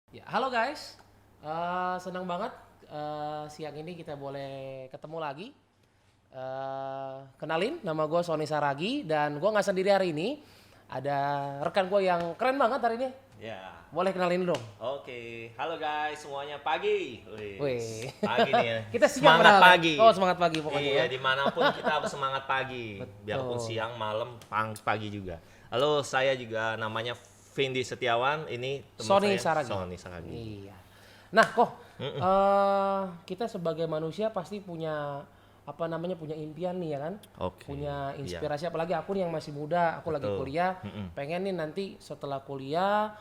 Ya, halo guys. Senang banget siang ini kita boleh ketemu lagi. Kenalin, nama gue Sony Saragi dan gue nggak sendiri hari ini. Ada rekan gue yang keren banget hari ini. Ya, Boleh kenalin dong. oke. Halo guys, semuanya pagi. Wih. Pagi nih ya. Kita siang Semangat padahal ya? pagi. Oh, semangat pagi pokoknya Iya, ya. dimanapun kita harus semangat pagi. Biarpun Betul. siang, malam, pagi juga. Halo, saya juga namanya Vindi Setiawan. Ini teman Sony saya, Saragi. Sony Saragi. Iya. Nah, kok kita sebagai manusia pasti punya punya impian nih ya kan, Oke, punya iya. inspirasi. Apalagi aku nih yang masih muda, aku lagi Betul. kuliah, pengen nih nanti setelah kuliah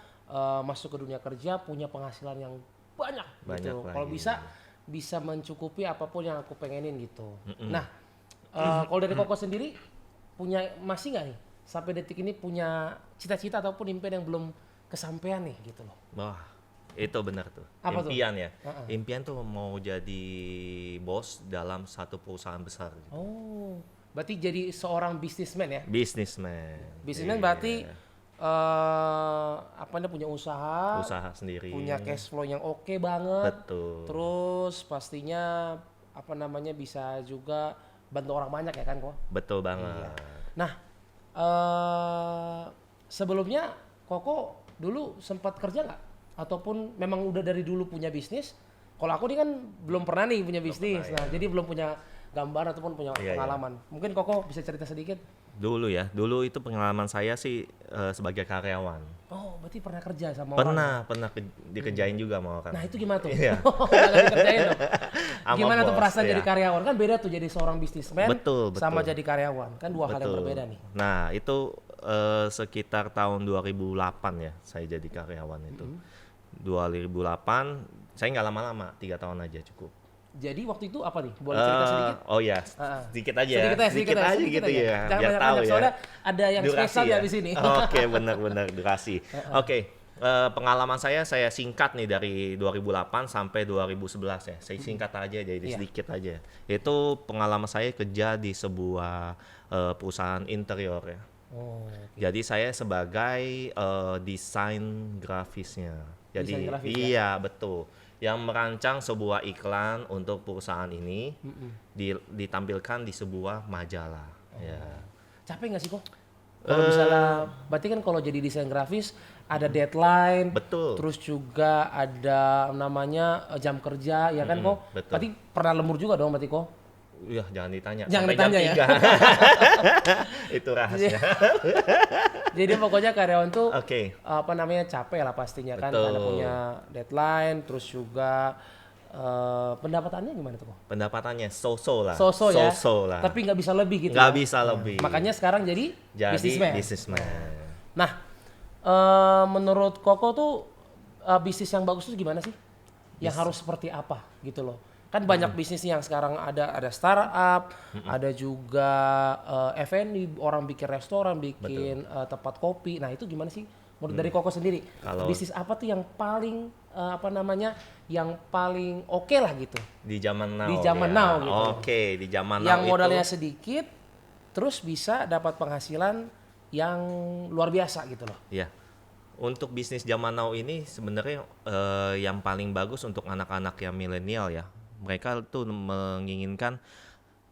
masuk ke dunia kerja punya penghasilan yang banyak gitu. Banyak Kalau lagi. bisa mencukupi apapun yang aku pengenin gitu. Nah, kalau dari Koko sendiri masih nggak nih sampai detik ini punya cita-cita ataupun impian yang belum kesampaian nih gitu loh. Wah, itu benar tuh. Apa tuh? Impian ya. Impian tuh mau jadi bos dalam satu perusahaan besar. Oh, berarti jadi seorang businessman ya? Businessman. Businessman Iya. berarti punya usaha, Usaha sendiri. punya cash flow yang oke banget. Betul. Terus pastinya bisa juga bantu orang banyak ya kan kok. Betul banget. Nah, sebelumnya Koko dulu sempat kerja nggak? Ataupun memang udah dari dulu punya bisnis? Kalau aku nih kan belum pernah nih punya bisnis, pernah, nah jadi belum punya gambar ataupun punya Iya, pengalaman. Mungkin Koko bisa cerita sedikit? Dulu itu pengalaman saya sih sebagai karyawan. Oh, berarti pernah kerja sama Pernah dikerjain juga sama orang. orang. Nah, itu gimana tuh? Iya. Nggak dikerjain dong. Sama Gimana tuh bos, perasaan iya. jadi karyawan? Kan beda tuh jadi seorang bisnismen Betul, sama betul. jadi karyawan. Kan dua hal yang Betul. berbeda nih. Nah, itu sekitar tahun 2008 ya saya jadi karyawan itu. 2008, saya nggak lama-lama, 3 tahun aja cukup. Jadi waktu itu apa nih? Boleh cerita sedikit? Oh ya, sedikit aja ya. Sedikit aja gitu aja. ya, Jangan biar tahu banyak-banyak, ya. soalnya ada yang Durasi spesial ya? ya di sini. Oke, benar-benar durasi. Oke, pengalaman saya singkat nih dari 2008 sampai 2011 ya. Saya singkat aja jadi Iya. sedikit aja. Itu pengalaman saya kerja di sebuah perusahaan interior ya. Oh, Jadi saya sebagai desain grafisnya. Jadi Desain grafis ya? iya betul. Yang merancang sebuah iklan untuk perusahaan ini ditampilkan di sebuah majalah. Ya. capek nggak sih kok? Kalau misalnya, berarti kan kalau jadi desain grafis ada deadline, Betul. terus juga ada namanya jam kerja, ya kan kok? betul. Berarti pernah lembur juga dong berarti kok? Iya, jangan ditanya. Jangan Sampai ditanya jam ya. 3. Itu rahasia. Jadi pokoknya karyawan tuh Oke. capek lah pastinya kan, Betul. karena punya deadline, terus juga pendapatannya gimana tuh kok? Pendapatannya so-so lah. So-so ya, So-so lah. tapi nggak bisa lebih gitu. Nggak ya? bisa lebih. Makanya sekarang jadi businessman. businessman. Nah, menurut Koko tuh bisnis yang bagus tuh gimana sih? Yang harus seperti apa gitu loh? Kan banyak bisnis yang sekarang ada startup, ada juga F&B, orang bikin restoran, bikin tempat kopi. Nah itu gimana sih? Menurut dari Koko sendiri, bisnis apa tuh yang paling yang paling oke lah gitu? Di zaman now. Di zaman ya. now gitu. Oke, di zaman now Yang itu. modalnya sedikit, terus bisa dapat penghasilan yang luar biasa gitu loh. Ya. Untuk bisnis zaman now ini sebenarnya yang paling bagus untuk anak-anak yang milenial ya. Mereka tuh menginginkan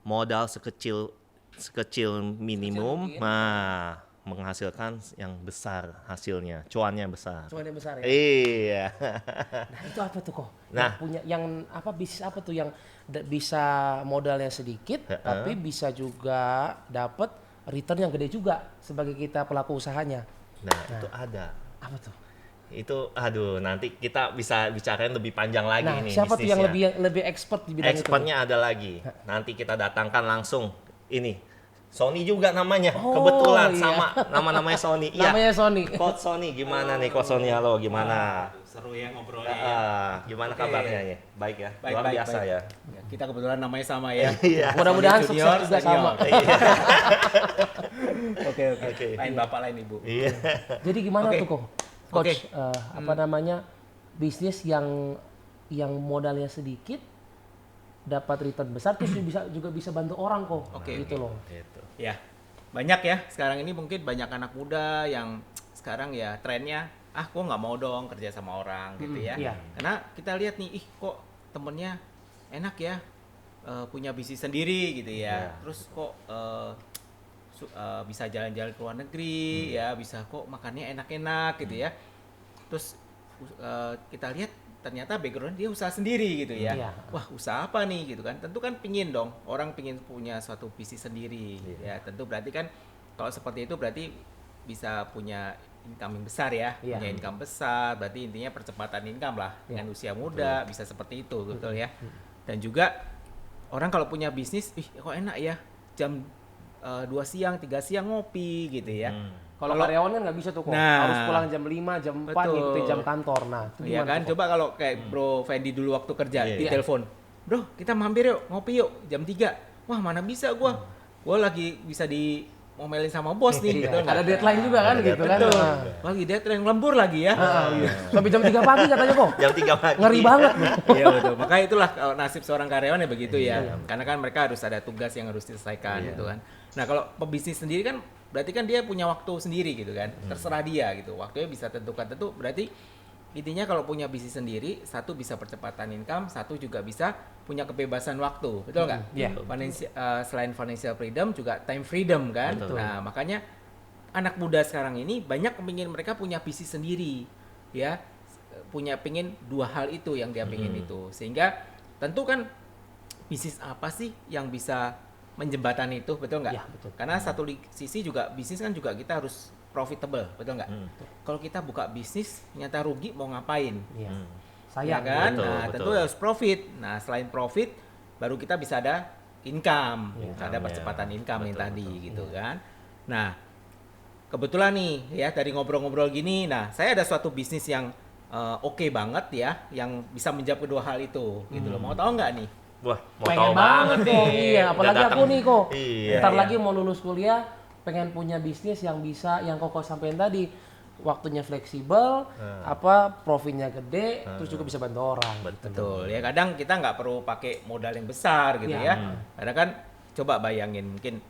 modal sekecil minimum, nah menghasilkan yang besar hasilnya, cuannya besar. Cuman yang besar ya. Iya. Nah itu apa tuh kok? Nah. Bisnis apa tuh yang bisa modalnya sedikit, tapi bisa juga dapat return yang gede juga sebagai kita pelaku usahanya. Nah, itu ada. Apa tuh? Itu nanti kita bisa bicarain lebih panjang lagi Nah, nih siapa tuh yang bisnisnya. lebih expert di bidang itu? Expertnya ada lagi. Nanti kita datangkan langsung ini. Sony juga namanya. Oh, Kebetulan iya. sama namanya Sony. Namanya Sony. Coach Sony gimana nih Coach Sony? Halo, gimana? Seru ya ngobrolnya ya. Gimana Oke. kabarnya ya? Baik ya. Luar biasa ya. Ya, kita kebetulan namanya sama ya. Iya. Mudah-mudahan Sony sukses junior, juga sama. senior. Oke. Oke. Lain bapak lain ibu. Iya. Jadi gimana Oke. tuh kok, Coach? Oke. Bisnis yang modalnya sedikit dapat return besar, terus juga bisa bantu orang kok, Oke. gitu loh. Gitu. Ya, banyak ya sekarang ini mungkin banyak anak muda yang sekarang ya trennya kok nggak mau dong kerja sama orang gitu ya. Iya. Karena kita lihat nih, kok temennya enak ya, punya bisnis sendiri gitu ya. Terus kok bisa jalan-jalan ke luar negeri ya, bisa kok makannya enak-enak gitu ya. Terus kita lihat ternyata background dia usaha sendiri gitu ya. Iya. Wah, usaha apa nih gitu kan. Tentu kan pingin dong, orang pingin punya suatu bisnis sendiri. Ya, tentu berarti kan kalau seperti itu berarti bisa punya income yang besar ya. Iya. Punya income besar, berarti intinya percepatan income lah. Dengan usia muda bisa seperti itu, betul ya. Dan juga orang kalau punya bisnis, kok enak ya, jam 2 siang, 3 siang ngopi gitu ya. Kalau karyawan kan nggak bisa tuh kok. Nah. Harus pulang jam 5, jam 4 Betul. ngikutin jam kantor. Nah, itu Iya gimana kan, tuh, Kok? coba kalau kayak Bro Fendi dulu waktu kerja Iya. di telepon, bro kita mampir yuk, ngopi yuk jam 3. Wah mana bisa gua lagi bisa diomelin sama bos nih. Iya, Gitu, ada deadline juga kan gitu kan. Betul. Nah. Lagi deadline lembur lagi ya. Sampai jam 3 pagi katanya kok. Jam 3 pagi. Ngeri banget. Iya betul. Makanya itulah nasib seorang karyawan ya begitu ya. Karena kan mereka harus ada tugas yang harus diselesaikan gitu kan. Nah kalau pebisnis sendiri kan berarti kan dia punya waktu sendiri gitu kan. Terserah dia gitu. Waktunya bisa tentukan tentu. Berarti intinya kalau punya bisnis sendiri, satu bisa percepatan income, satu juga bisa punya kebebasan waktu, betul nggak? Iya. Selain financial freedom juga time freedom kan. Betul. Nah makanya anak muda sekarang ini banyak kepingin mereka punya bisnis sendiri, ya pingin dua hal itu yang dia pingin itu, sehingga tentu kan bisnis apa sih yang bisa menjembatani itu, betul nggak? Iya, betul. Karena satu sisi juga bisnis kan juga kita harus profitable, betul nggak? Kalau kita buka bisnis nyata rugi mau ngapain? Iya. Ya Sayang kan? Betul, Nah, betul. tentu harus profit. Nah, selain profit baru kita bisa ada income, Income, ada ya. percepatan income yang Betul, tadi betul. gitu kan. Nah, kebetulan nih ya dari ngobrol-ngobrol gini, nah saya ada suatu bisnis yang oke banget ya, yang bisa menjawab kedua hal itu gitu loh. Mau tahu nggak nih? Wah, mau Pengen tahu banget kok. nih. Iya, Udah apalagi datang. aku nih kok. Iya. Ntar lagi mau lulus kuliah, pengen punya bisnis yang bisa, yang Koko sampein tadi, waktunya fleksibel, profitnya gede, terus juga bisa bantu orang. Betul. Ya kadang kita nggak perlu pakai modal yang besar gitu Iya. ya. Karena kan coba bayangin mungkin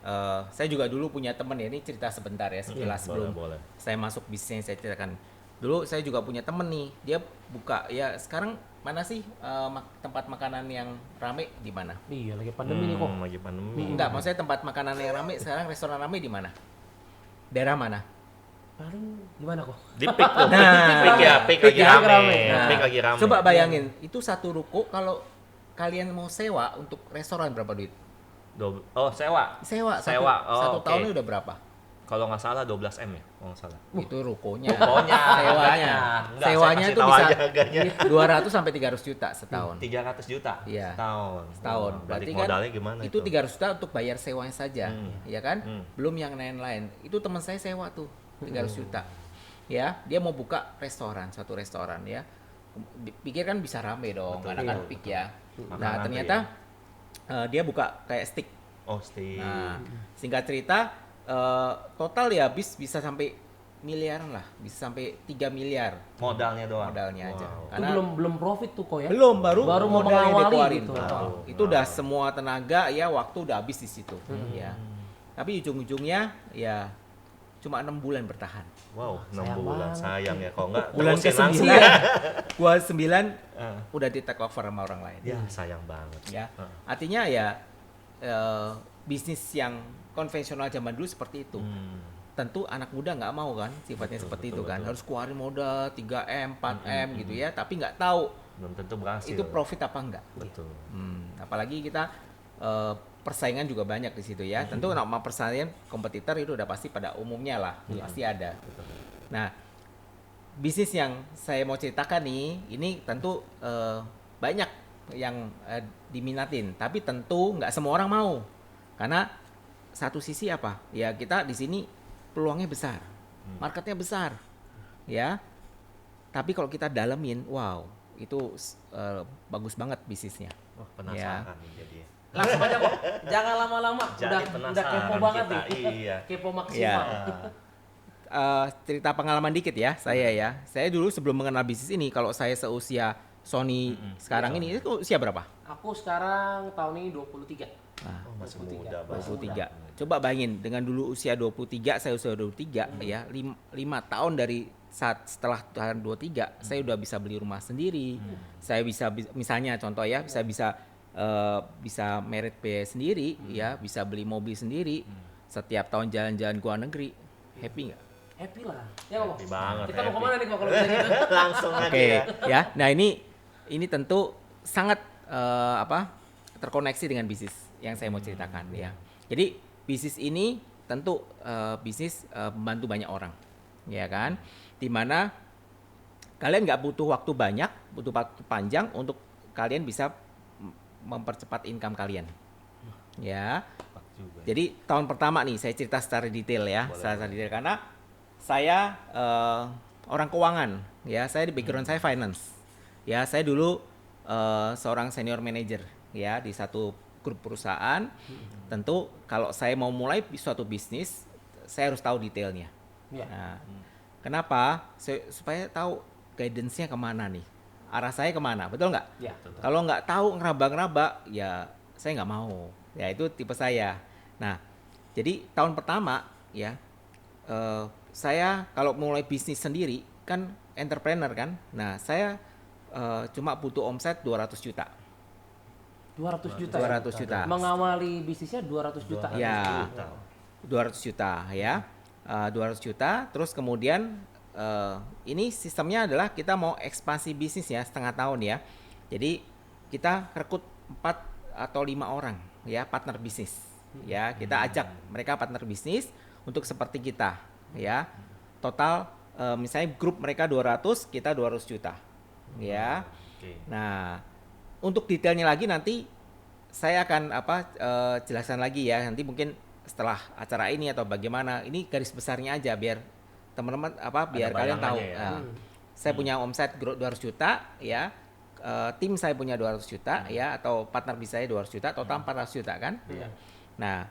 saya juga dulu punya temen ya, ini cerita sebentar ya sekilas sebelum boleh. saya masuk bisnis yang saya ceritakan. Dulu saya juga punya temen nih, dia buka ya sekarang mana sih tempat makanan yang rame di mana? Iya, lagi pandemi nih kok. Lagi pandemi. Enggak, maksudnya tempat makanan yang rame sekarang restoran rame di mana? Daerah mana? Paling gimana kok? Di Pik tuh. Nah, Pik ya, Pik Pik lagi ya, rame. Nah, Pik lagi rame. coba bayangin, itu satu ruko kalau kalian mau sewa untuk restoran berapa duit? Sewa. Sewa. Sewa. Satu Oke. tahunnya udah berapa? Kalau nggak salah 12 M ya, kalau nggak salah. Itu rukonya. Pokoknya Sewanya. Enggak, Sewanya saya itu kasih tahu bisa aja harganya. 200 sampai 300 juta setahun. 300 juta Iya. setahun. Setahun. Oh, Berarti balik kan modalnya gimana itu 300 juta untuk bayar sewanya saja, ya kan? Belum yang lain-lain. Itu teman saya sewa tuh 300 juta. Ya, dia mau buka restoran, satu restoran ya. Pikir kan bisa rame dong, karena kan peak ya. Nah, Makanan ternyata dia buka kayak stick. Oh, stay. Nah, singkat cerita total ya bisa sampai miliaran lah, bisa sampai 3 miliar Modalnya doang. modalnya aja. Wow. Itu Karena belum profit tuh kok ya? belum baru mau modal yang mengawali dikeluarin. gitu. Itu udah semua tenaga ya, waktu udah habis di situ ya. Tapi ujung-ujungnya ya cuma 6 bulan bertahan. Wow, 6 Sayang bulan. banget. Sayang ya kalau nggak Bulan terusin ke-9 langsung. gua 9 Ah. udah di take over sama orang lain. Ya, sayang banget. Ya. Ah. Artinya ya bisnis yang konvensional zaman dulu seperti itu. Tentu anak muda nggak mau kan sifatnya seperti itu kan. Harus keluarin modal 3M, 4M gitu ya, tapi nggak tahu Belum tentu berhasil. itu profit apa enggak. Betul. Apalagi kita persaingan juga banyak di situ ya. Tentu nama persaingan kompetitor itu udah pasti pada umumnya lah, pasti ada. Nah, bisnis yang saya mau ceritakan nih, ini tentu banyak yang diminatin, tapi tentu nggak semua orang mau. Karena satu sisi apa? Ya kita di sini peluangnya besar, marketnya besar, ya. Tapi kalau kita dalemin, wow, itu bagus banget bisnisnya. Wah, penasaran nih jadinya. Langsung aja kok. Jangan lama-lama. Jadi Udah penasaran kepo banget kita, nih. iya. Kepo Iya. maksimal. Cerita pengalaman dikit ya, saya ya. Saya dulu sebelum mengenal bisnis ini, kalau saya seusia Sony sekarang ini, itu usia berapa? Aku sekarang tahun ini 23. Oh, masih 23. muda, Bang. 23. Coba bayangin dengan dulu usia 23, saya usia 23 ya, 5 tahun dari saat setelah tahun 23 saya udah bisa beli rumah sendiri. Saya bisa misalnya contoh ya, bisa merit pay sendiri ya, bisa beli mobil sendiri. Setiap tahun jalan-jalan ke luar negeri. Happy nggak? Happy lah. Ya nggak, Ko? Happy banget, Kita mau happy. kemana nih kok kalau kayak gitu? Langsung aja Oke, ya. ya. Nah, ini tentu sangat terkoneksi dengan bisnis yang saya mau ceritakan ya. Jadi bisnis ini tentu bisnis membantu banyak orang, ya kan? Dimana kalian nggak butuh waktu banyak, butuh waktu panjang untuk kalian bisa mempercepat income kalian, ya. Juga. Jadi tahun pertama nih saya cerita secara detail ya, secara detail karena saya orang keuangan, ya. Saya di background saya finance, ya. Saya dulu seorang senior manager, ya, di satu grup perusahaan. Tentu kalau saya mau mulai suatu bisnis, saya harus tahu detailnya. Iya. Nah, kenapa? Supaya tahu guidance-nya kemana nih, arah saya kemana, betul nggak? Ya. Kalau nggak tahu ngeraba-ngeraba, ya saya nggak mau. Ya itu tipe saya. Nah, jadi tahun pertama ya, saya kalau mulai bisnis sendiri kan entrepreneur kan. Nah, saya cuma butuh omset 200 juta. 200 juta. 200 juta. Mengawali bisnisnya 200 juta. Ya, 200 juta ya. 200 juta. Terus kemudian ini sistemnya adalah kita mau ekspansi bisnis ya setengah tahun ya. Jadi kita rekrut 4 atau 5 orang ya partner bisnis. Ya, kita ajak mereka partner bisnis untuk seperti kita ya. Total misalnya grup mereka 200, kita 200 juta. Ya. Oke. Nah, untuk detailnya lagi nanti saya akan jelaskan lagi ya. Nanti mungkin setelah acara ini atau bagaimana. Ini garis besarnya aja biar teman-teman biar kalian tahu. bayangannya ya. Nah, saya punya omset 200 juta ya. Tim saya punya 200 juta ya, atau partner bisnis saya 200 juta, total 400 juta kan. Iya. Nah,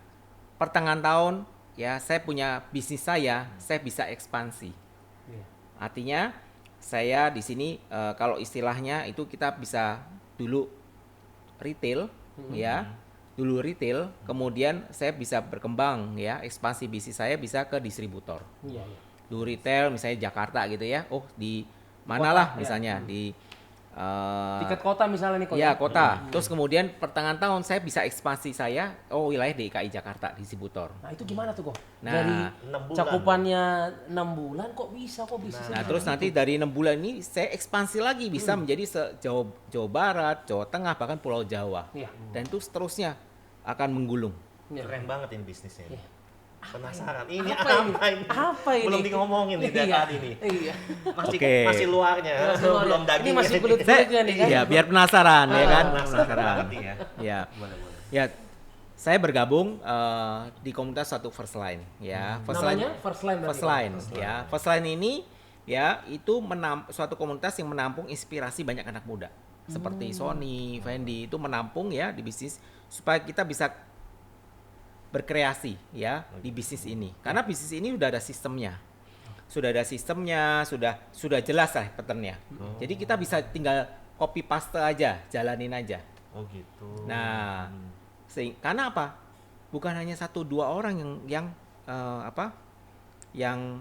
pertengahan tahun ya saya punya bisnis saya bisa ekspansi. Iya. Artinya saya di sini kalau istilahnya itu kita bisa dulu retail ya, dulu retail, kemudian saya bisa berkembang ya, ekspansi bisnis saya bisa ke distributor. Iya, iya. Dulu retail misalnya Jakarta gitu ya, di mana Kota, lah ya. misalnya di Tiket kota misalnya nih kok. ya kota. Terus kemudian pertengahan tahun saya bisa ekspansi saya wilayah DKI Jakarta distributor. Nah, itu gimana tuh kok? Nah, Dari 6 bulan. cakupannya 6 bulan kok bisa bisnisnya? Nah, terus nanti dari 6 bulan ini saya ekspansi lagi bisa menjadi Jawa Barat, Jawa Tengah, bahkan Pulau Jawa. Iya. Dan itu seterusnya akan menggulung. Iya. Keren banget ini bisnisnya. Iya. Penasaran. Ini Apa ini? apa ini? Apa ini? Belum ngomongin nih dari Iya. tadi nih. Iya. Masih masih luarnya, Masih luarnya. belum Ini dagingnya. masih kulit-kulitnya nih kan? Ya, biar penasaran ya kan? Penasaran Penasaran. banget nih ya. Ya. Boleh, boleh. Ya, saya bergabung di komunitas satu First Line ya. Namanya First Line berarti, First Pak? Line ya. First Line ini ya itu suatu komunitas yang menampung inspirasi banyak anak muda. Seperti Sony, Fendi itu menampung ya di bisnis supaya kita bisa berkreasi ya di bisnis ini. Karena bisnis ini sudah ada sistemnya. Sudah ada sistemnya, sudah jelas lah patternnya. Jadi kita bisa tinggal copy paste aja, jalanin aja. Oh gitu. Nah, karena apa? Bukan hanya 1-2 orang yang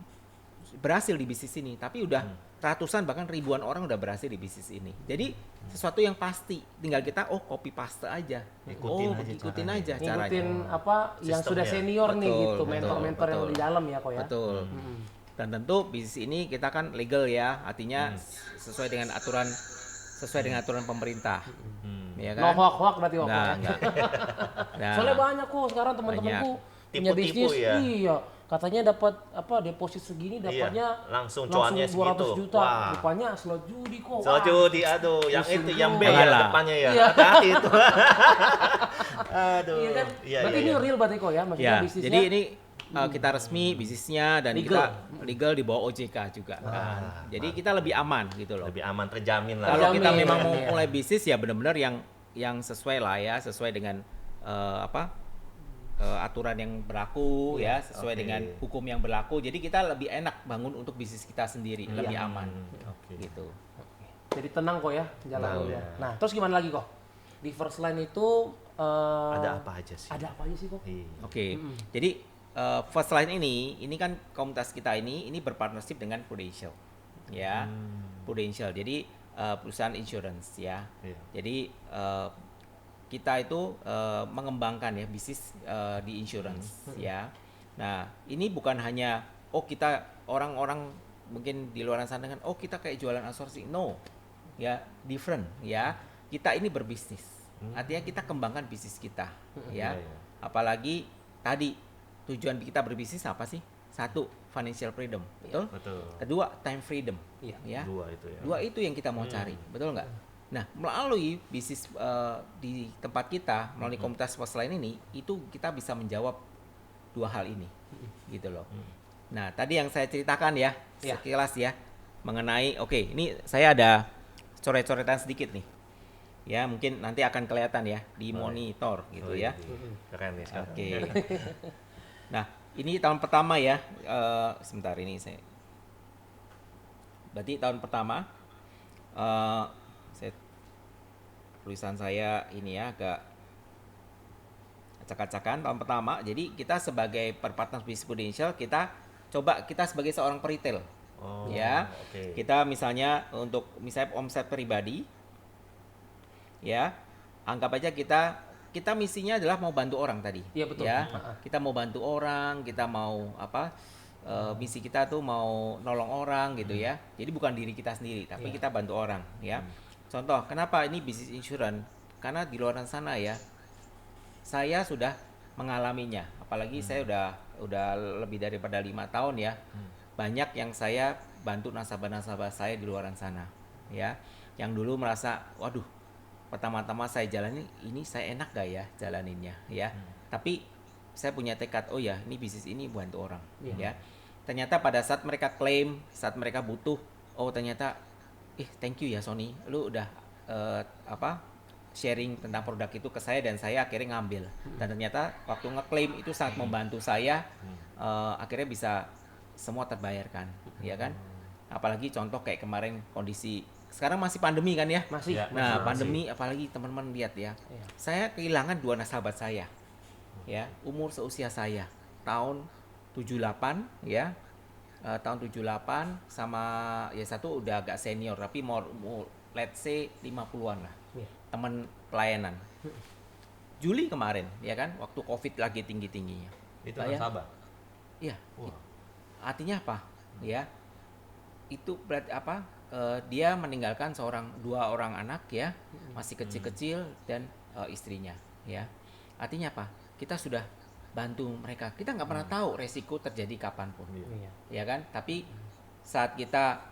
berhasil di bisnis ini, tapi udah ratusan bahkan ribuan orang udah berhasil di bisnis ini. Jadi sesuatu yang pasti, tinggal kita copy paste aja. Ikutin aja caranya. Ngikutin apa yang sudah Sistemnya. senior nih Betul, gitu, betul, mentor-mentor yang betul. di dalam ya kok ya. Betul. Dan tentu bisnis ini kita kan legal ya, artinya sesuai dengan aturan pemerintah. Ya No kan? hoak-hoak berarti kok. Nggak, Ya. nggak. Nah, Soalnya banyak kok sekarang teman-temanku punya Tipu-tipu bisnis, ya. iya. Katanya dapat deposit segini dapatnya langsung cuannya 200 segitu. juta. Wah. Rupanya slot judi kok. Soal judi, aduh, yang Pusing itu, yang B juga. ya Janganlah. depannya ya. Iya. Hati-hati itu. Aduh. Iya kan? Iya, Berarti iya, ini iya. real berarti kok ya, maksudnya ya, bisnisnya. jadi ini kita resmi bisnisnya dan Legal. kita legal di bawah OJK juga kan. Jadi kita lebih aman gitu loh. Lebih aman, terjamin lah. Kalau kita Terjamin, memang mau iya. mulai bisnis ya benar-benar yang sesuai lah ya, sesuai dengan aturan yang berlaku ya, sesuai Oke. dengan hukum yang berlaku. Jadi kita lebih enak bangun untuk bisnis kita sendiri, lebih aman. Oke. Gitu. Jadi tenang kok ya jalannya. Tenang, ya. Nah, terus gimana lagi kok? Di First Line itu Ada apa aja sih? Ada apa aja sih kok? Iya. Oke. Jadi First Line ini kan komunitas kita ini berpartnership dengan Prudential. ya. Prudential. Jadi perusahaan insurance ya. Iya. Jadi kita itu mengembangkan ya bisnis di insurance ya. Nah, ini bukan hanya kita orang-orang mungkin di luar sana kan kita kayak jualan asuransi. No. Ya, different ya. Kita ini berbisnis. Artinya kita kembangkan bisnis kita ya. Iya. Apalagi tadi tujuan kita berbisnis apa sih? Satu, financial freedom, betul? Betul. Kedua, time freedom. Iya. Ya. Dua itu ya. Dua itu yang kita mau cari, betul nggak? Nah, melalui bisnis di tempat kita, melalui komunitas Postline ini, itu kita bisa menjawab dua hal ini, gitu loh. Nah, tadi yang saya ceritakan ya, Iya. sekilas ya, mengenai, ini saya ada coret-coretan sedikit nih. Ya, mungkin nanti akan kelihatan ya di monitor gitu ya. Keren nih sekarang. Oke. Nah, ini tahun pertama ya. Sebentar ini saya. Berarti tahun pertama. Tulisan saya ini ya agak acak-acakan tahun pertama. Jadi kita sebagai Partners Business Prudential kita sebagai seorang peritel. Oh, Ya. oke. Kita misalnya untuk misalnya omset pribadi ya. Anggap aja kita misinya adalah mau bantu orang tadi. Iya, betul. Ya, kita mau bantu orang, kita mau misi kita tuh mau nolong orang gitu ya. Jadi bukan diri kita sendiri, tapi kita bantu orang ya. Contoh, kenapa ini bisnis insurance? Karena di luar sana ya, saya sudah mengalaminya. Apalagi saya udah lebih daripada 5 tahun ya. Banyak yang saya bantu nasabah-nasabah saya di luar sana ya. Yang dulu merasa, waduh, pertama-tama saya jalani ini saya enak gak ya jalaninnya ya. Tapi saya punya tekad, ini bisnis ini bantu orang ya. Ternyata pada saat mereka klaim, saat mereka butuh, ternyata thank you ya Sony, lu udah sharing tentang produk itu ke saya dan saya akhirnya ngambil. Dan ternyata waktu ngeklaim itu sangat membantu saya, akhirnya bisa semua terbayarkan, ya kan? Apalagi contoh kayak kemarin kondisi sekarang masih pandemi kan ya? Masih. Ya. Nah, Masih. pandemi apalagi teman-teman lihat ya. Iya. Saya kehilangan 2 nasabah saya. Ya, umur seusia saya. Tahun 78 ya. Tahun 78 sama ya satu udah agak senior tapi mau let's say 50-an lah. Iya. Teman pelayanan. Juli kemarin ya kan, waktu Covid lagi tinggi-tingginya. Itu Saya- nasabah. Iya. Wah. Artinya apa? Ya. Itu berarti apa? Dia meninggalkan 2 orang anak ya, masih kecil-kecil dan istrinya ya. Artinya apa? Kita sudah bantu mereka. Kita nggak pernah tahu resiko terjadi kapanpun, Iya. ya kan? Tapi saat kita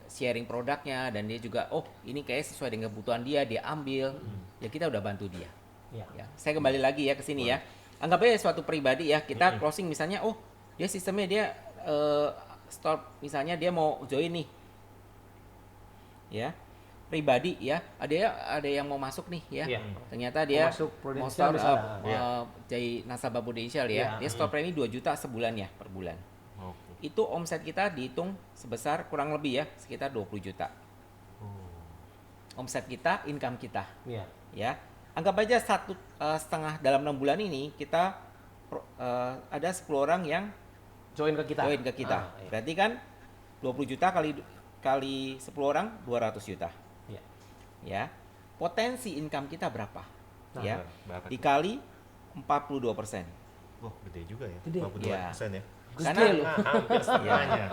sharing produknya dan dia juga, ini kayak sesuai dengan kebutuhan dia ambil, ya kita udah bantu dia. Iya. Ya. Saya kembali lagi ya ke sini ya. Anggap aja suatu pribadi ya, kita closing misalnya, dia sistemnya dia store misalnya dia mau join nih. Ya. Pribadi ya, ada yang mau masuk nih ya. Iya. Ternyata dia Masuk mau Prudential store misalnya. jadi nasabah Prudential ya. Iya. Dia store premi 2 juta sebulan ya, per bulan. Oke. Itu omset kita dihitung sebesar kurang lebih ya, sekitar 20 juta. Omset kita, income kita. Iya. Ya, anggap aja 1,5 dalam 6 bulan ini kita ada 10 orang yang Join ke kita. join ke kita. Iya. Berarti kan 20 juta kali 10 orang 200 juta. Iya. Ya. Potensi income kita berapa? Nah, Ya. berapa tuh? Dikali 42%. Wah, gede juga ya. Gede. 42% ya. Karena Gede loh. Hampir setengahnya.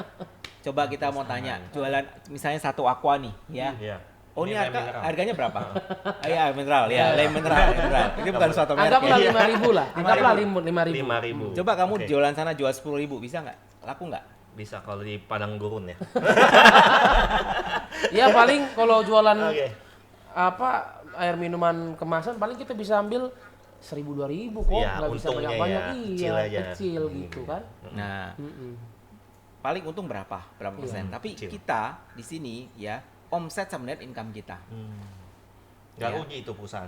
coba kita mau tanya, jualan misalnya satu aqua nih, ya. Iya. Oh, ini air mineral. harganya berapa? Iya, mineral ya, lem mineral. Ini bukan suatu merek. Anggaplah ya. 5.000 lah. Anggaplah 5.000. 5.000. Coba kamu Oke. jualan sana jual 10.000, bisa nggak? Laku nggak? Bisa kalau di Padang Gurun ya. Ya paling kalau jualan Oke. air minuman kemasan paling kita bisa ambil 1.000 2.000 kok, Iya, nggak bisa untungnya banyak-banyak. ya, Iya, kecil aja. kecil gitu kan. Nah, paling untung berapa persen? Tapi kecil. kita di sini ya omset sama net income kita Nggak Ya. rugi itu perusahaan.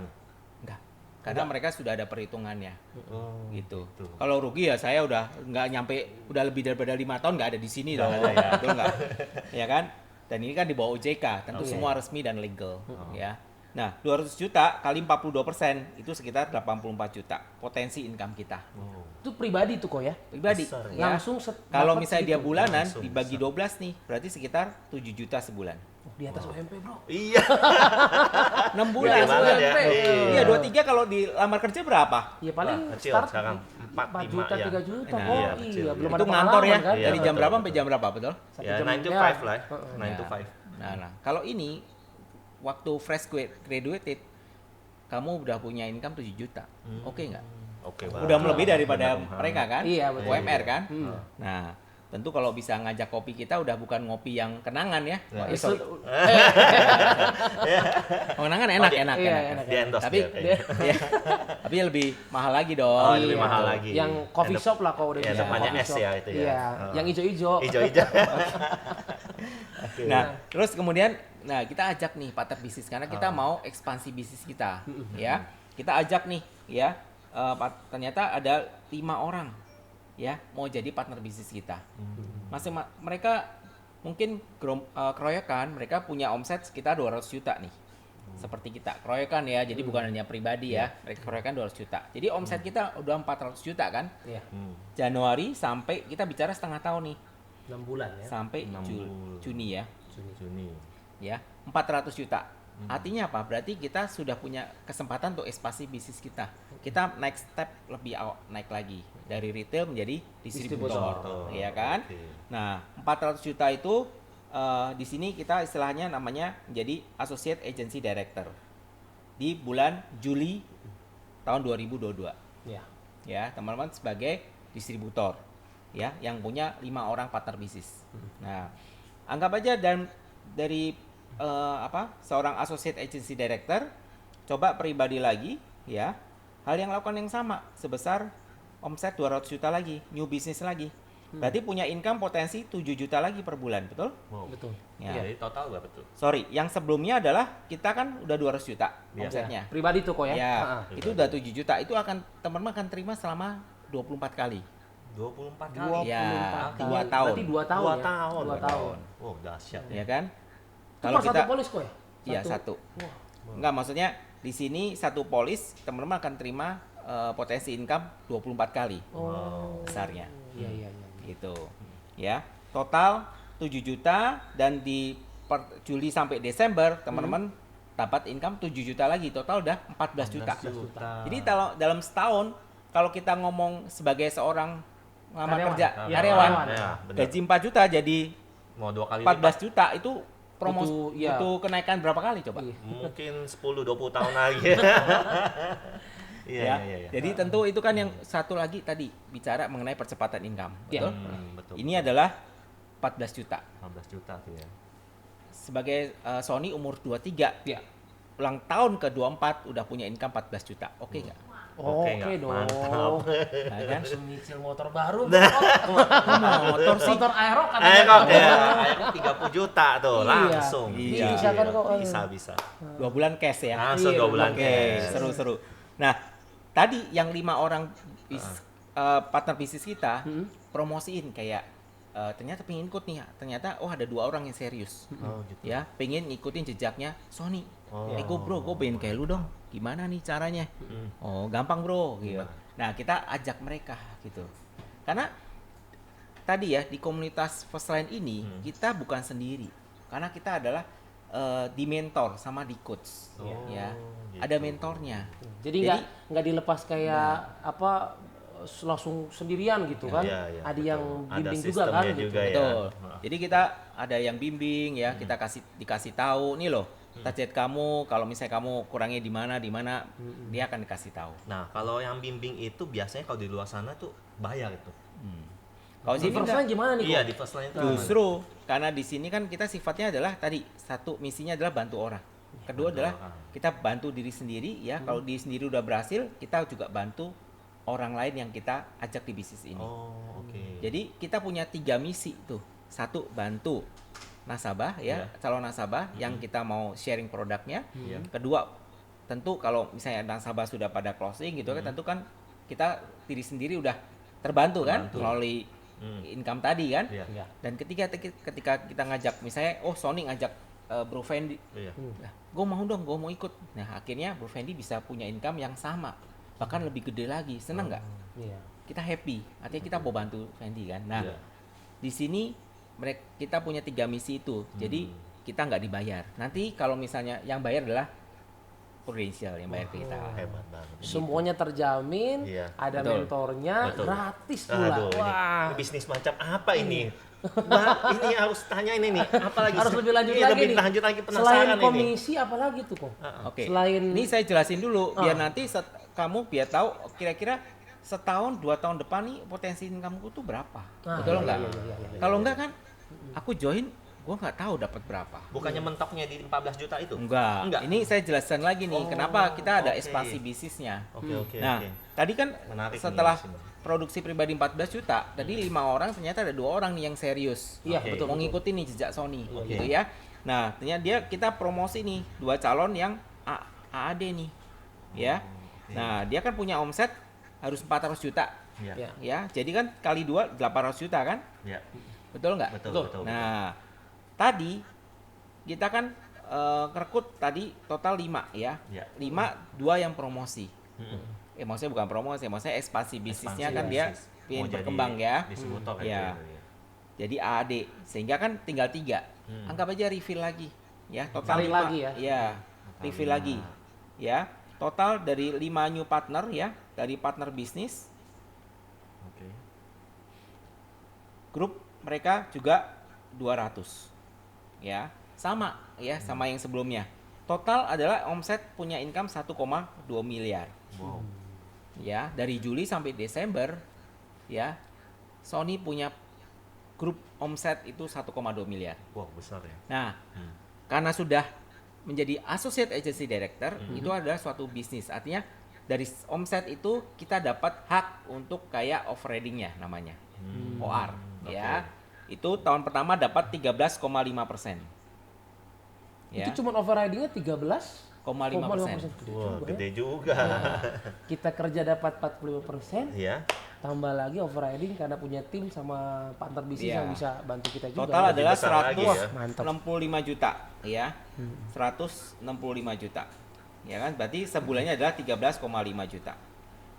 enggak, karena mereka sudah ada perhitungannya Oh, gitu. gitu. Kalau rugi ya saya udah nggak nyampe, udah lebih daripada 5 tahun nggak ada di sini dong, Nggak ada ya. betul nggak? Ya kan? Dan ini kan di bawah OJK, tentu Oke. semua resmi dan legal, Oh. ya. Nah, 200 juta kali 42% itu sekitar 84 juta potensi income kita. Itu pribadi tuh kok ya. Pribadi. Besar Ya. Langsung Kalau dapat misalnya dia segitu. bulanan Langsung dibagi besar. 12 nih, berarti sekitar 7 juta sebulan. Oh, di atas UMP, Bro. Iya. 6 bulan Gede banget sebulan. ya. Iya, 23 kalau dilamar kerja berapa? Ya paling Wah, kecil start sekarang. 4 4, juta, 5 ya. 3 juta Nah, kok. iya, kecil. Iya, belum Itu ada ngantor ya. pengalaman kan. Iya, Dari jam betul, berapa sampai betul. jam berapa, betul? Satu Ya, jam, 9 to ya. 5 lah. Heeh. 9 to Nah. 5. Nah, kalau ini waktu fresh graduated kamu udah punya income 7 juta. Oke nggak? Oke Udah melebihi daripada Benar. mereka kan? Iya, betul. UMR kan? Hmm. Nah, tentu kalau bisa ngajak kopi kita udah bukan ngopi yang kenangan ya. Nah. Sorry. Itu- Kenangan enak, dia- enak, iya, enak. enak. Di endorse Tapi, dia kayaknya. ya, tapi lebih mahal lagi dong. Oh, lebih Iya. mahal lagi. Yang coffee Endep- shop lah kalau udah ya, bisa depannya coffee S shop. ya itu ya. Iya, Oh. yang hijau-hijau. Hijau-hijau. Nah, terus kemudian kita ajak nih partner bisnis karena kita mau ekspansi bisnis kita, ya. Kita ajak nih, ya. Ternyata ada 5 orang, ya, mau jadi partner bisnis kita. Mereka mungkin keroyokan, mereka punya omset sekitar 200 juta nih. Seperti kita, keroyokan ya, jadi bukan hanya pribadi ya, mereka keroyokan 200 juta. Jadi omset kita udah 400 juta kan? Iya, Januari sampai kita bicara setengah tahun nih, 6 bulan ya. sampai 6 bulan. Juni ya. Juni. Ya 400 juta. Artinya apa? Berarti kita sudah punya kesempatan untuk ekspansi bisnis kita. Kita next step lebih naik lagi dari retail menjadi distributor, Distributor. ya kan? Oke. Nah 400 juta itu di sini kita istilahnya namanya menjadi associate agency director di bulan Juli tahun 2022. Iya. Ya teman-teman sebagai distributor ya yang punya 5 orang partner bisnis. Nah anggap aja dari seorang associate agency director coba pribadi lagi ya hal yang lakukan yang sama sebesar omset 200 juta lagi new business lagi berarti punya income potensi 7 juta lagi per bulan betul? Wow. Betul. Ya. Jadi total berapa tuh? Sorry yang sebelumnya adalah kita kan udah 200 juta Iya. omsetnya Pribadi tuh kok ya. ya Heeh. itu udah 7 juta itu akan teman-teman akan terima selama 24 kali 24 24 kali. Ya, kali. 2 tahun. Berarti 2 tahun. 2 ya? tahun. 2 tahun. Wow, dahsyat. ya kan? Itu per satu polis kok ya? Iya satu. Wah. Enggak, maksudnya di sini satu polis teman-teman akan terima potensi income 24 kali Oh. besarnya. Iya, iya, iya. Gitu. Ya. Total 7 juta dan di Juli sampai Desember teman-teman dapat income 7 juta lagi. Total udah 14 juta. Jadi kalau dalam setahun kalau kita ngomong sebagai seorang lamar Karyawan. kerja Iya, karyawan Ya, benar. gaji 4 juta jadi Mau 2 kali 14 juta itu promosi Butuh, iya. butuh kenaikan berapa kali coba? Iya. Mungkin 10-20 tahun lagi. Iya, Ya. iya, iya. Jadi tentu itu kan yang satu lagi tadi bicara mengenai percepatan income, Iya. betul? Betul. Ini adalah 14 juta. 15 juta tuh ya. Sebagai Sony umur 23, Iya. ulang tahun ke-24 udah punya income 14 juta. Oke nggak? Oke nggak? dong. Mantap. Nah, kan? Langsung nyicil motor baru. Motor sih. Motor aero kan. Ayo kok ya, 30 juta tuh Iya. langsung. Iya. Bisa kan kok. Bisa. 2 bulan cash ya. Langsung Iya, 2 bulan Oke, cash. seru-seru. Nah, tadi yang 5 orang partner bisnis kita promosiin kayak ternyata pengen ikut nih, ternyata ada 2 orang yang serius. Oh, gitu. Ya, pengen ngikutin jejaknya Sony. Oh. Ego bro, gue pengen kayak lu dong. Gimana nih caranya? Oh, gampang bro, gitu. Nah, kita ajak mereka gitu. Karena tadi ya di komunitas First Line ini kita bukan sendiri. Karena kita adalah di mentor sama di coach, Oh, ya. gitu. Ada mentornya. Jadi nggak dilepas kayak apa langsung sendirian gitu kan. Iya, iya, Ada betul. yang Ada bimbing juga kan sistemnya gitu. juga ya. Betul. Jadi kita ada yang bimbing ya, kita dikasih tahu nih loh. Target kamu kalau misalnya kamu kurangnya di mana dia akan dikasih tahu. Nah, kalau yang bimbing itu biasanya kalau di luar sana tuh bayar itu. Kalau Di sini first enggak. line gimana nih Iya, kok? di first line itu. Justru karena di sini kan kita sifatnya adalah tadi satu misinya adalah bantu orang. Kedua Bantu adalah orang. kita bantu diri sendiri ya. Kalau diri sendiri udah berhasil, kita juga bantu orang lain yang kita ajak di bisnis ini. Oh, oke. Jadi kita punya 3 misi tuh. Satu, bantu nasabah ya, calon nasabah yang kita mau sharing produknya. Iya. Kedua, tentu kalau misalnya nasabah sudah pada closing gitu kan, tentu kan kita diri sendiri udah terbantu kan Terbantu. melalui income tadi kan. Iya. Iya. Dan ketika kita ngajak misalnya Sony ngajak Bro Fendi. Iya. Nah, gue mau dong, gue mau ikut. Nah, akhirnya Bro Fendi bisa punya income yang sama, bahkan lebih gede lagi. Seneng nggak? Iya. Kita happy, artinya kita mau bantu Fendi kan. Nah, Iya. di sini kita punya 3 misi itu, jadi kita nggak dibayar. Nanti kalau misalnya yang bayar adalah Prudential yang bayar ke kita. Hebat banget. Semuanya terjamin, Iya. ada Betul. mentornya, Betul. gratis pula. Aduh, Wah. ini bisnis macam apa ini? Wah, ini harus tanya ini nih. Apalagi Harus lebih lanjut Iya, lagi lebih nih. lanjut lagi Selain penasaran ini. komisi apalagi tuh kok? Oke. Selain Ini saya jelasin dulu biar Ah. nanti kamu biar tahu kira-kira setahun 2 tahun depan nih potensi income-ku tuh berapa. Ah, Betul iya, nggak? iya, iya, iya. Kalau enggak kan aku join, gua nggak tahu dapat berapa. Bukannya mentoknya di 14 juta itu? Enggak. Ini saya jelaskan lagi nih Oh, kenapa kita ada oke. ekspansi bisnisnya. Oke. Nah, tadi kan Menarik nih setelah di sini. produksi pribadi 14 juta, tadi 5 orang ternyata ada 2 orang nih yang serius. Iya, Oke. betul. Mau ngikutin nih jejak Sony Oke. gitu ya. Nah, ternyata kita promosi nih 2 calon yang AAD nih. Ya. Oke. Nah, dia kan punya omset harus 400 juta. Iya. Ya. Ya, jadi kan kali 2 800 juta kan? Iya. Betul nggak? Betul. Nah, tadi kita kan rekrut tadi total 5 ya. Iya. 5, 2 yang promosi. Mm-mm. Maksudnya bukan promosi, maksudnya ekspansi bisnisnya Ekspansi kan dia bisnis. pengen Mau jadi berkembang ya. distributor kayak Ya. gitu ya. Jadi AAD, sehingga kan tinggal 3. Anggap aja refill lagi ya, total Kali 5. lagi ya. Ya, Kali refill 5. lagi. Ya, total dari 5 new partner ya, dari partner bisnis, Oke. grup mereka juga 200. Ya, sama ya, sama yang sebelumnya. Total adalah omset punya income 1,2 miliar. Wow. Ya, dari Juli sampai Desember ya, Sony punya grup omset itu 1,2 miliar. Wow, besar ya. Nah, Hmm. karena sudah menjadi associate agency director, itu adalah suatu bisnis. Artinya dari omset itu kita dapat hak untuk kayak overridingnya namanya. OR ya. Itu tahun pertama dapat 13,5%. Ya, Itu cuma overridingnya 13,5%. 0,5%. Wah, gede juga. Kita kerja dapat 45%, Iya. tambah lagi overriding karena punya tim sama partner bisnis Iya. yang bisa bantu kita juga. Total Lebih adalah besar lagi ya. 165 juta ya. 165 juta. Ya kan? Berarti sebulannya adalah 13,5 juta.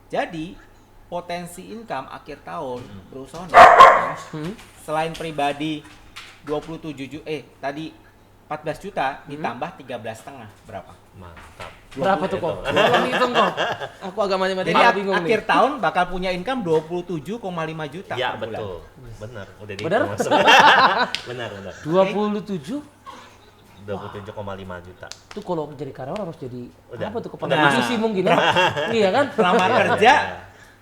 Jadi potensi income akhir tahun Bro Sony ya, selain pribadi 27 juta tadi 14 juta ditambah 13,5 berapa? Mantap. Berapa tuh kok? Tolong hitung kok. Aku agak Jadi matematika bingung akhir nih. tahun bakal punya income 27,5 juta Ya, per bulan. betul. Benar. Udah Benar? dihitung masuk. Benar. 27 27,5 juta. itu kalau jadi karyawan harus jadi Udah. apa tuh kepala Udah. divisi mungkin ya? Iya kan? Pelamar Iya, kerja iya, iya.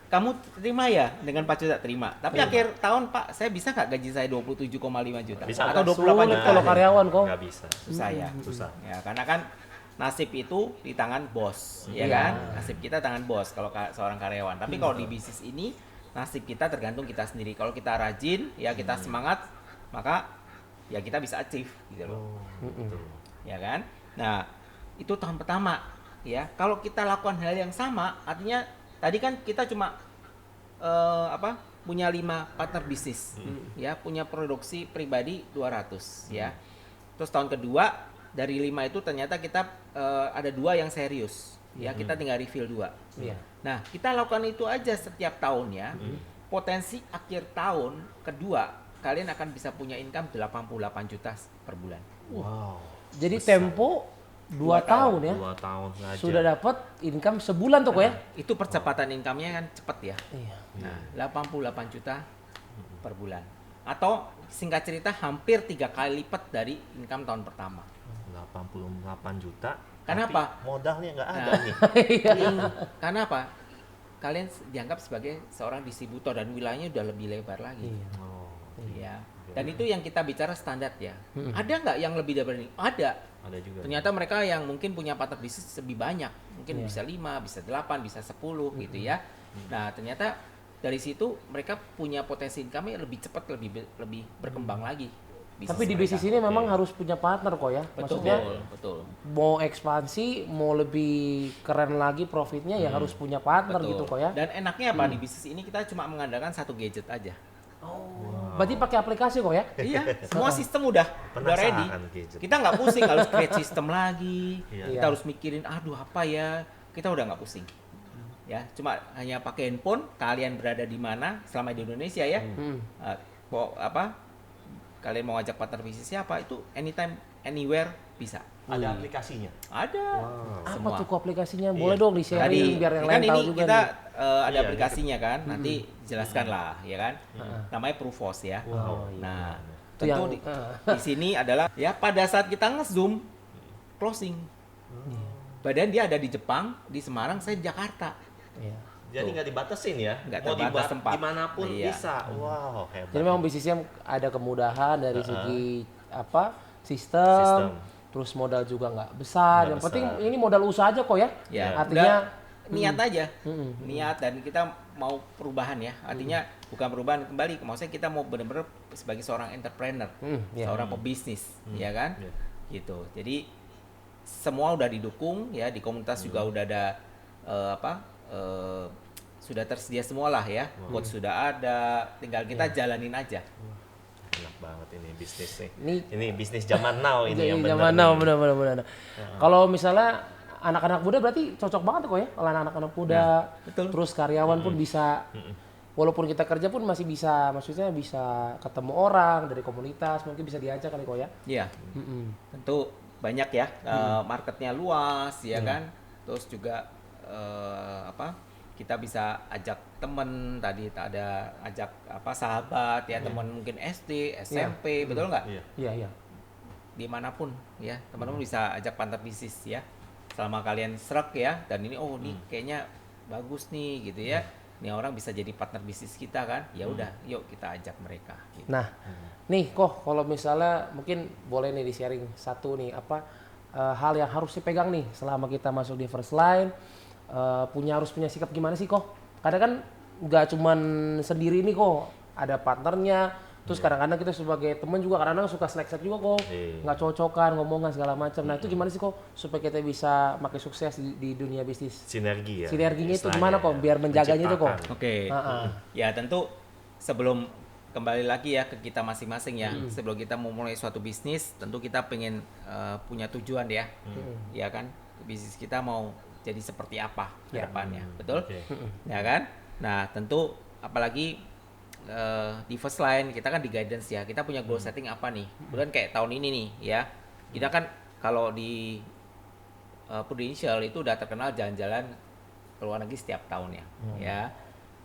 kamu terima ya dengan 4 juta terima. Tapi Terima. akhir tahun Pak, saya bisa nggak gaji saya 27,5 juta Bisa. atau Agak 28 Sulit juta? kalau karyawan kok. Nggak bisa. Susah ya. Susah. Ya, karena kan nasib itu di tangan bos, ya Iya. kan? Nasib kita tangan bos kalau seorang karyawan. Tapi kalau di bisnis ini nasib kita tergantung kita sendiri. Kalau kita rajin, ya kita semangat, maka ya kita bisa achieve gitu loh. Betul. Ya kan? Nah, itu tahun pertama ya. Kalau kita lakukan hal yang sama, artinya tadi kan kita cuma punya 5 partner bisnis. Ya, punya produksi pribadi 200 ya. Terus tahun kedua dari 5 itu ternyata kita ada 2 yang serius. Ya, kita tinggal refill 2. Iya. Nah, kita lakukan itu aja setiap tahun ya. Potensi akhir tahun kedua kalian akan bisa punya income 88 juta per bulan. Wow. Jadi Besar. tempo 2 tahun ya. 2 tahun aja. Sudah dapat income sebulan tuh kok ya. Itu percepatan income-nya kan cepet ya. Iya. Nah, 88 juta per bulan. Atau singkat cerita hampir 3 kali lipat dari income tahun pertama. 88 juta. Kenapa? tapi modalnya nggak ada Nah. nih. Karena apa? Kalian dianggap sebagai seorang distributor dan wilayahnya udah lebih lebar lagi. Iya. Oh, Ya. Dan itu yang kita bicara standar ya. Ada nggak yang lebih dari ini? Ada. ada juga. Ternyata mereka yang mungkin punya partner bisnis lebih banyak. Mungkin Iya. bisa 5, bisa 8, bisa 10 gitu ya. Nah, ternyata dari situ mereka punya potensi income lebih cepat, lebih berkembang lagi. Tapi di mereka. bisnis ini memang harus punya partner kok ya. Betul, Maksudnya betul. mau ekspansi, mau lebih keren lagi profitnya ya harus punya partner Betul. gitu kok ya. Dan enaknya apa di bisnis ini kita cuma mengandalkan satu gadget aja. Oh, Berarti pakai aplikasi kok ya? Iya, semua sistem udah ready. Penasaran gadget. Kita nggak pusing harus create sistem lagi. Iya. Kita harus mikirin, aduh apa ya? Kita udah nggak pusing. Ya, cuma hanya pakai handphone. Kalian berada di mana? Selama di Indonesia ya. Kalian mau ajak partner bisnis siapa? Itu anytime, anywhere bisa. Ada aplikasinya. Ada. Apa Semua. tuh kok aplikasinya? Iya. Boleh dong di-sharing biar yang kan lain tahu ini juga kita nih. ada Iya, aplikasinya kan. Nanti jelaskan lah, ya kan. Namanya Proofos ya. Wow. Nah, Itu tentu yang- di sini adalah ya pada saat kita nge-zoom closing. Badan dia ada di Jepang, di Semarang, saya di Jakarta. Iya. Jadi nggak dibatasin ya. Nggak Mau terbatas dibuat tempat. dimanapun Iya. bisa. Wow, hebat. Jadi memang bisnisnya ada kemudahan dari segi sistem, terus modal juga nggak besar. Nggak Yang penting besar. ini modal usaha aja kok ya. Ya, Artinya udah niat aja. Niat dan kita mau perubahan ya. Artinya bukan perubahan kembali, maksudnya kita mau benar-benar sebagai seorang entrepreneur, ya. seorang pebisnis, ya kan? Iya. Gitu. Jadi semua udah didukung ya, di komunitas juga udah ada sudah tersedia semua lah ya. Coach sudah ada, tinggal kita jalanin aja. Enak banget ini bisnis nih. Ini- Ini bisnis zaman now ini Jadi yang benar. zaman now nih. benar. Kalau misalnya anak-anak muda berarti cocok banget kok ya. Kalau anak-anak muda, betul. terus karyawan pun bisa. Walaupun kita kerja pun masih bisa, maksudnya bisa ketemu orang dari komunitas, mungkin bisa diajak kali kok ya. Iya. Tentu banyak ya, marketnya luas ya kan. Terus juga kita bisa ajak temen tadi ada ajak sahabat ya, teman mungkin SD, SMP, betul nggak? Iya. Iya. Dimanapun ya, teman-teman bisa ajak partner bisnis ya. Selama kalian serak ya, dan ini ini kayaknya bagus nih gitu ya. Ini orang bisa jadi partner bisnis kita kan? Ya udah, yuk kita ajak mereka. Gitu. Nah, nih kok kalau misalnya mungkin boleh nih di-sharing satu nih hal yang harus dipegang nih selama kita masuk di first line, harus punya sikap gimana sih kok? Kadang kan nggak cuman sendiri nih kok, ada partnernya, terus kadang-kadang kita sebagai teman juga kadang-kadang suka selek-selek juga kok, Iya. nggak cocokan, ngomongan segala macam. Nah itu gimana sih kok supaya kita bisa makin sukses di dunia bisnis? Sinergi ya. Sinerginya itu istilahnya gimana kok ya. biar menjaganya itu kok? Menciptakan. Oke. Heeh. Ya tentu sebelum kembali lagi ya ke kita masing-masing ya. Sebelum kita memulai suatu bisnis, tentu kita pengen punya tujuan ya. Ya kan? Bisnis kita mau jadi seperti apa ke Ya. depannya. Betul? Oke. Ya kan? Nah, tentu apalagi di first line kita kan di guidance ya. Kita punya goal setting apa nih? Kemudian kayak tahun ini nih ya. Kita kan kalau di Prudential itu udah terkenal jalan-jalan ke luar negeri setiap tahun ya.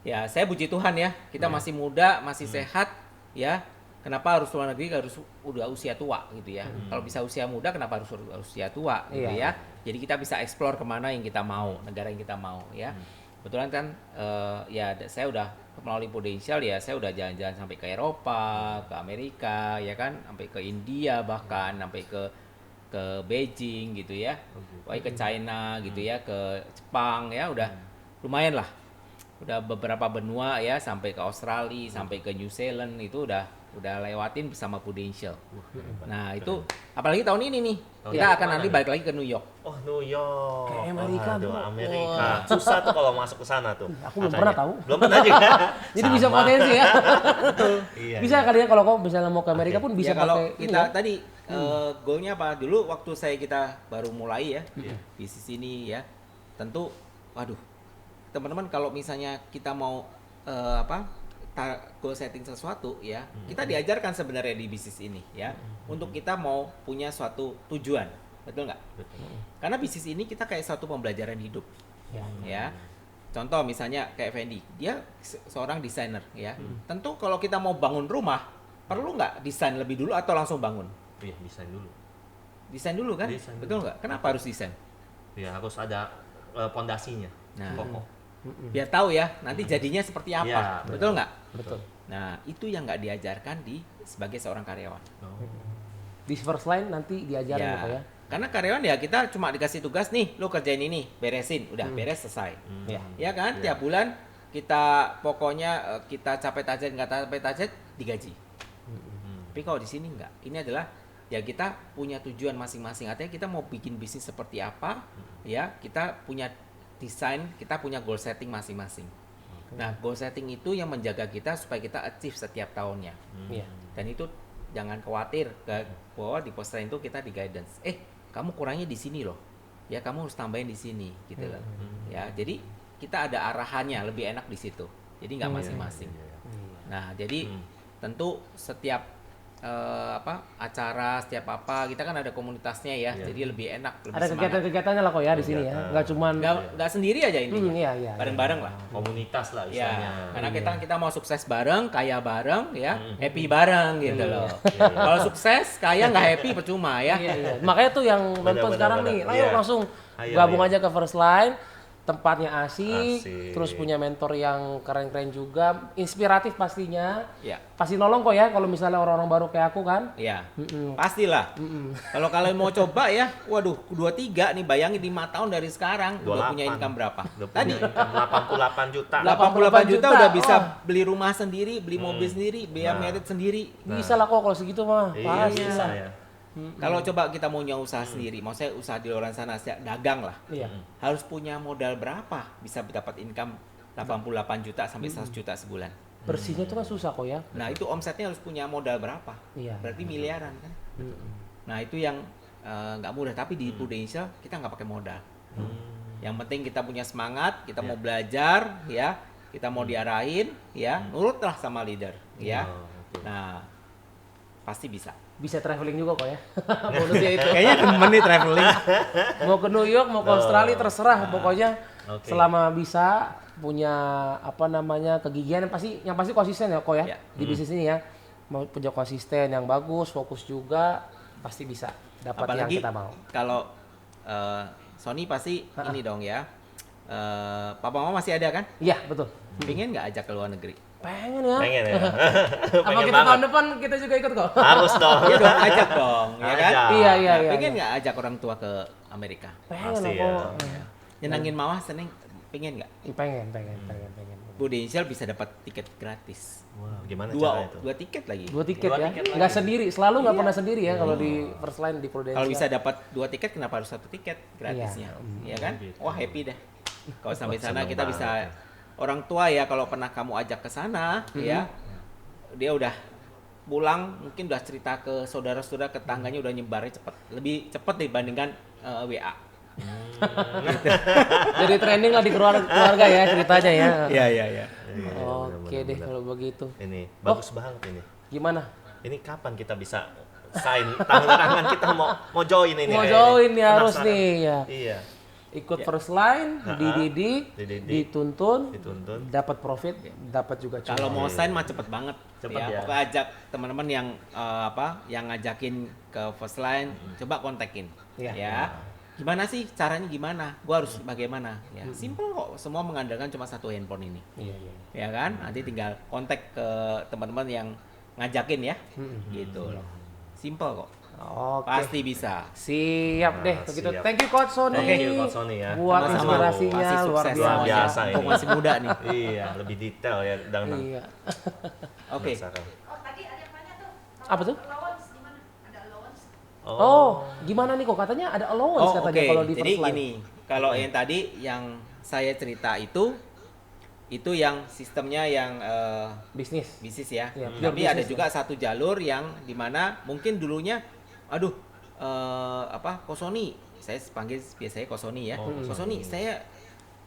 Ya, saya puji Tuhan ya, kita masih muda, masih sehat ya. Kenapa harus luar negeri? Harus udah usia tua gitu ya. Kalau bisa usia muda, kenapa harus usia tua gitu Iya. ya? Jadi kita bisa explore kemana yang kita mau, negara yang kita mau ya. Kebetulan kan saya udah melalui Prudential ya, saya udah jalan-jalan sampai ke Eropa, ke Amerika ya kan, sampai ke India bahkan sampai ke Beijing gitu ya, ke China gitu ya, ke Jepang ya, udah lumayan lah, udah beberapa benua ya, sampai ke Australia, sampai ke New Zealand itu udah lewatin bersama Prudential. Nah itu apalagi tahun ini nih, kita akan nanti balik lagi ke New York. Oh, New York. Kayak Amerika Aduh, tuh. Amerika. Susah tuh kalau masuk ke sana tuh. Aku belum katanya. pernah tahu. Belum pernah juga. Jadi bisa Sama. potensi ya. Iya. Bisa iya. kalian kalau kau misalnya mau ke Amerika pun bisa Ya kalau pakai ini kita ya. tadi goalnya apa dulu waktu kita baru mulai ya bisnis ini ya, tentu waduh teman-teman kalau misalnya kita mau goal setting sesuatu ya, kita diajarkan sebenarnya di bisnis ini ya, untuk kita mau punya suatu tujuan, betul nggak? Karena bisnis ini kita kayak suatu pembelajaran hidup ya. Contoh misalnya kayak Fendi, dia seorang desainer ya. Tentu kalau kita mau bangun rumah, perlu nggak desain lebih dulu atau langsung bangun? Iya, desain dulu. Desain dulu kan? Desain Betul dulu. nggak? Kenapa harus desain? Ya, harus ada pondasinya. Nah. Pokok. Biar tahu ya, nanti jadinya seperti apa. Iya, betul nggak? Betul. Nah, itu yang nggak diajarkan sebagai seorang karyawan. Di first line nanti diajarin gitu ya. Karena karyawan ya kita cuma dikasih tugas nih, lo kerjain ini, beresin, udah beres selesai. Ya kan? Tiap bulan kita pokoknya kita capai target nggak capai target digaji. Tapi kalau di sini enggak. Ini adalah ya kita punya tujuan masing-masing. Artinya kita mau bikin bisnis seperti apa, ya kita punya desain, kita punya goal setting masing-masing. Nah, goal setting itu yang menjaga kita supaya kita achieve setiap tahunnya. Iya. Dan itu jangan khawatir bahwa di Postline itu kita di guidance. Kamu kurangnya di sini loh. Ya, kamu harus tambahin di sini gitu loh. Ya, jadi kita ada arahannya, lebih enak di situ. Jadi nggak masing-masing. Nah, jadi tentu setiap acara, setiap apa, kita kan ada komunitasnya ya. Jadi lebih enak, lebih Ada semangat. kegiatan-kegiatannya lah kok ya di sini ya. Nggak cuman Nggak sendiri aja intinya. iya. Bareng-bareng lah. Komunitas lah Ya, istilahnya. karena kita mau sukses bareng, kaya bareng, ya, happy bareng gitu loh. Kalau sukses, kaya nggak happy percuma ya. Iya. Makanya tuh yang nonton Benar, sekarang benar. nih, ayo Iya. langsung Ayo, gabung ayo. aja ke First Line. Tempatnya asik, Asik. terus punya mentor yang keren-keren juga, inspiratif pastinya. Ya, Pasti nolong kok ya kalau misalnya orang-orang baru kayak aku kan. ya, pastilah. Kalau kalian mau coba ya, waduh, 23 nih, bayangin 5 tahun dari sekarang udah 28. punya income berapa? Udah Tadi punya income 88 juta. 88 juta udah bisa Wah. beli rumah sendiri, beli mobil sendiri, biaya Nah. merit sendiri. Bisa lah kok kalau segitu mah. Iya, Pasti bisa lah. ya. Kalau coba kita mau usaha sendiri, mau saya usaha di luar sana, saya dagang lah. Iya. Harus punya modal berapa bisa dapat income 88 juta sampai 100 juta sebulan. Bersihnya tuh kan susah kok ya. Nah, itu omsetnya harus punya modal berapa? Iya. Berarti miliaran kan? Nah, itu yang nggak mudah, tapi di Prudential kita nggak pakai modal. Yang penting kita punya semangat, kita mau belajar, ya, kita mau diarahin, ya, nurutlah sama leader, ya. Oh, oke. Nah, pasti bisa. Bisa traveling juga kok ya. Bonusnya itu. Kayaknya temen nih traveling. Mau ke New York, mau ke Australia terserah pokoknya. Oke. Selama bisa punya kegigihan yang pasti konsisten ya kok ya Ya. di bisnis ini ya. Mau punya konsisten yang bagus, fokus juga pasti bisa dapat yang Apalagi kita mau. kalau Sony pasti ini dong ya. Papa mama masih ada kan? Iya, betul. Pengen nggak ajak ke luar negeri? Pengen ya. Pengen ya. Apa Pengen kita banget. tahun depan kita juga ikut kok? Harus dong. Iya dong, ajak dong, ya kan? Ajak. Iya, Nah, iya. pengen nggak ajak orang tua ke Amerika? Pengen Pasti kok. ya. Nyenangin mawah seneng, pengen nggak? Pengen. Prudential bisa dapat tiket gratis. Wah, gimana Dua caranya itu? tiket lagi. Dua tiket Dua ya. tiket Nggak lagi. sendiri, selalu nggak pernah sendiri ya kalau di First Line di Prudential. Kalau bisa dapat 2 tiket, kenapa harus 1 tiket gratisnya? Iya. Iya kan? Gitu. Wah, happy deh. Kalau sampai Wah, sana seneng kita bisa banget. orang tua ya, kalau pernah kamu ajak ke sana ya, dia udah pulang mungkin udah cerita ke saudara-saudara, ke tangganya, udah nyebarnya cepet, lebih cepet dibandingkan WA. Jadi training lah di keluarga ya ceritanya ya. Iya, iya, iya. Iya, Oke deh benar-benar. kalau begitu. Ini bagus banget ini. Gimana? Ini kapan kita bisa sign tangan kita mau join ini? Mau kayaknya. join nih harus Penasaran. nih ya. Iya. Ikut First Line, Dididik. dituntun, Dituntun. dapat profit, dapat juga cuan. Kalau mau sign mah cepet banget. Cepet ya. ya. Pokoknya ajak teman-teman yang yang ngajakin ke First Line, coba kontakin. Iya. Ya. Gimana sih caranya, gimana? Gua harus bagaimana? Ya, simple kok. Semua mengandalkan cuma satu handphone ini. Iya. Ya kan? Nanti tinggal kontak ke teman-teman yang ngajakin ya. Gitu loh. Simple kok. Oke. Pasti bisa. Siap deh Nah, begitu. siap. Thank you Coach Sony. Thank you, Coach Sony, ya. Buat Sama-sama. inspirasinya Pasti luar sukses biasa. Luar biasa semuanya. ini. Kok masih muda nih. Iya, lebih detail ya dan Iya. Oke. penasaran. Oh, tadi ada yang nanya tuh. Apa tuh? Allowance gimana? Ada allowance? Oh, gimana nih kok katanya ada allowance Oh, katanya oke. kalau di Jadi First Line. gini, kalau yang tadi yang saya cerita itu yang sistemnya yang Bisnis. bisnis ya. Iya, pure Tapi bisnis ada ya. juga satu jalur yang dimana mungkin dulunya, aduh, Kosoni, saya panggil biasanya Kosoni ya. Oh, Kosoni, saya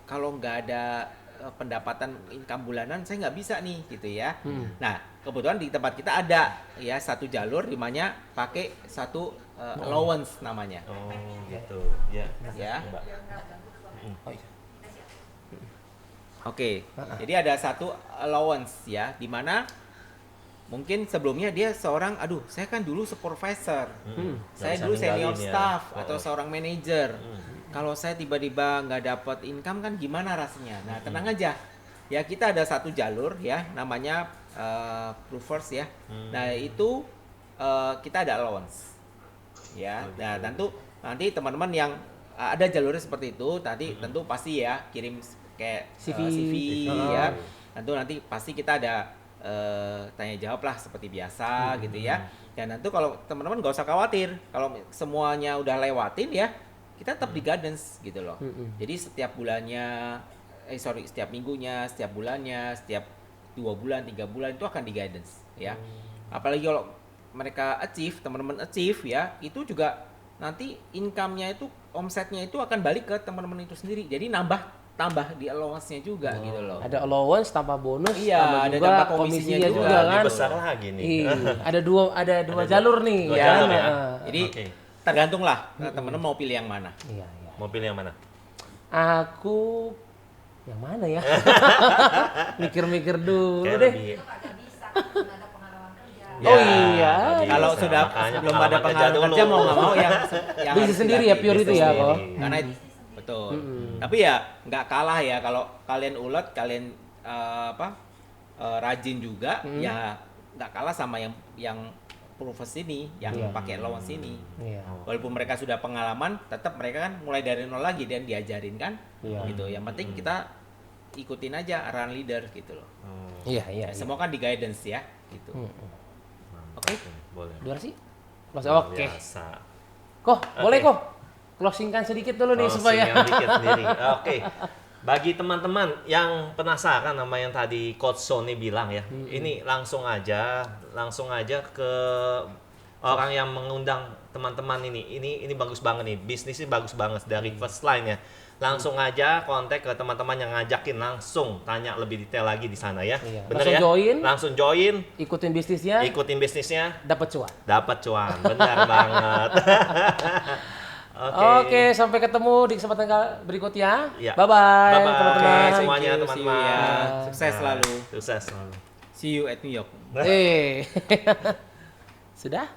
kalau nggak ada pendapatan income bulanan, saya nggak bisa nih, gitu ya. Nah, kebetulan di tempat kita ada ya satu jalur di mana pakai satu allowance namanya. Oh, gitu. Ya. Ya. Mbak. Oh, iya. Oke, jadi ada satu allowance ya, di mana mungkin sebelumnya dia seorang, aduh, saya kan dulu supervisor, saya Nggak bisa dulu senior ninggalin ya. staff Oh. atau seorang manager. Kalau saya tiba-tiba nggak dapat income kan gimana rasanya? Nah, tenang aja, ya kita ada satu jalur ya, namanya Proofers ya. Nah itu kita ada allowance, ya. Nah tentu nanti teman-teman yang ada jalurnya seperti itu, tadi tentu pasti ya kirim kayak CV. ya. Tentu nanti pasti kita ada tanya jawab lah seperti biasa gitu ya. Dan nanti kalau teman-teman nggak usah khawatir, kalau semuanya udah lewatin ya, kita tetap di guidance gitu loh. Jadi setiap bulannya setiap minggunya, setiap bulannya, setiap 2 bulan, 3 bulan itu akan di guidance ya. Apalagi kalau mereka achieve, teman-teman achieve ya, itu juga nanti income-nya itu, omsetnya itu akan balik ke teman-teman itu sendiri. Jadi tambah di allowance-nya juga gitu loh. Ada allowance tambah bonus, Iya, tambah ada juga tambah komisinya komisinya juga juga. kan. Lebih besar lagi nih. Iya, ada dua jalur nih dua ya. jalur ya. Jadi Oke. tergantung lah teman-teman mau pilih yang mana. Iya, iya. Mau pilih yang mana? Aku yang mana ya? Mikir-mikir dulu Kayak deh. lebih Itu kagak bisa kan belum ada pengalaman kerja. Oh iya. nggak Kalau bisa. sudah Makanya belum ada kerja pengalaman kerja dulu. mau nggak mau yang Bisnis harus sendiri ya, dilatih, pure itu bisnis ya, sendiri. kok. Karena betul. Tapi ya nggak kalah ya kalau kalian ulet, kalian rajin juga, ya nggak kalah sama yang profesi ini, yang Iya. pakai allowance ini. Iya. Walaupun mereka sudah pengalaman, tetap mereka kan mulai dari nol lagi dan diajarin kan, Iya. gitu. Yang penting kita ikutin aja arahan leader gitu loh. Iya, iya. Semua kan di guidance ya, gitu. Oke, Oke. boleh. Luar sih? Close. Luar Oke. biasa. Kok, boleh Oke. kok. Closingkan sedikit dulu nih Closing supaya. yang dikit sendiri. Oke. Bagi teman-teman yang penasaran sama yang tadi Coach Sony bilang ya, ini langsung aja ke orang yang mengundang teman-teman ini. Ini bagus banget nih, bisnisnya bagus banget dari first line ya. Langsung aja kontak ke teman-teman yang ngajakin, langsung tanya lebih detail lagi di sana ya. Iya. Bener Langsung ya? join. Langsung join, Ikutin bisnisnya, ikutin bisnisnya, dapat cuan. dapat cuan. Benar banget. Oke, sampai ketemu di kesempatan berikutnya. Iya. Bye-bye, Bye-bye. teman-teman. Thank semuanya, you, teman-teman. see you ya. Sukses Nah, selalu. Sukses selalu. See you at New York. Sudah?